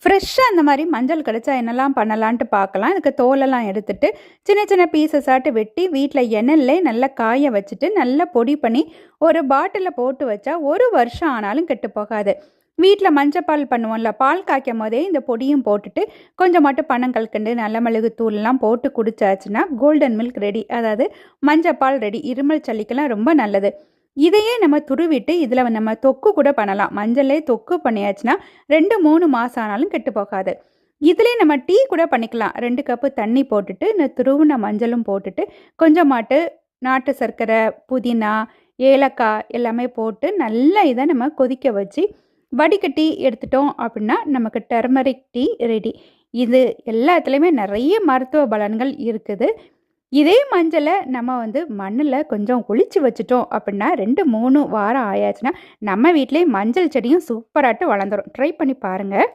ஃப்ரெஷ்ஷாக அந்த மாதிரி மஞ்சள் கிடைச்சா என்னெல்லாம் பண்ணலான்ட்டு பார்க்கலாம். இதுக்கு தோலெல்லாம் எடுத்துட்டு சின்ன சின்ன பீசஸாட்டு வெட்டி வீட்டில் எண்ணெயிலே நல்லா காய வச்சுட்டு நல்லா பொடி பண்ணி ஒரு பாட்டிலில் போட்டு வச்சா 1 வருஷம் ஆனாலும் கெட்டு போகாது. வீட்டில் மஞ்சப்பால் பண்ணுவோம்ல, பால் காய்க்கும் போதே இந்த பொடியும் போட்டுட்டு கொஞ்சம் மட்டும் பனங்கல்கண்டு நல்ல மிளகு தூள்லாம் போட்டு குடிச்சாச்சுன்னா கோல்டன் மில்க் ரெடி. அதாவது மஞ்சப்பால் ரெடி. இருமல் சளிக்கெல்லாம் ரொம்ப நல்லது. இதையே நம்ம துருவிட்டு இதில் நம்ம தொக்கு கூட பண்ணலாம். மஞ்சளே தொக்கு பண்ணியாச்சுன்னா 2-3 மாதம் ஆனாலும் கெட்டு போகாது. இதுலேயே நம்ம டீ கூட பண்ணிக்கலாம். 2 கப்பு தண்ணி போட்டுட்டு இந்த துருவின மஞ்சளும் போட்டுட்டு கொஞ்சமாட்டு நாட்டு சர்க்கரை, புதினா, ஏலக்காய் எல்லாமே போட்டு நல்லா இதை நம்ம கொதிக்க வச்சு வடிகட்டி எடுத்துட்டோம் அப்படின்னா நமக்கு டர்மரிக் டீ ரெடி. இது எல்லாத்துலேயுமே நிறைய மருத்துவ பலன்கள் இருக்குது. இதே மஞ்சளை நம்ம மண்ணில் கொஞ்சம் ஒளிச்சு வச்சுட்டோம் அப்படின்னா 2-3 வாரம் ஆயாச்சுன்னா நம்ம வீட்டிலே மஞ்சள் செடியும் சூப்பராட்டு வளர்ந்துடும். ட்ரை பண்ணி பாருங்கள்.